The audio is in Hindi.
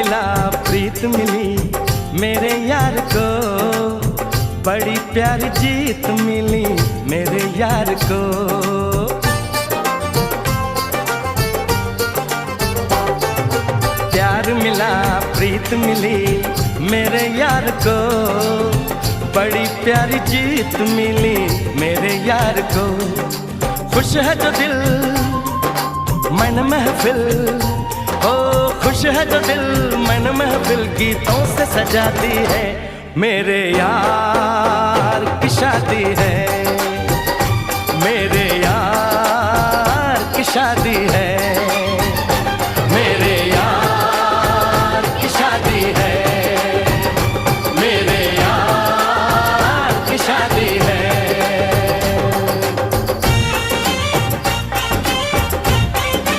मिला प्रीत मिली मेरे यार को, बड़ी प्यारी जीत मिली मेरे यार को। प्यार मिला प्रीत मिली मेरे यार को, बड़ी प्यारी जीत मिली मेरे यार को। खुश है जो दिल मन महफिल, ओ खुश है जो दिल मन महफिल गीतों से सजाती है, मेरे यार की शादी है, मेरे यार की शादी है।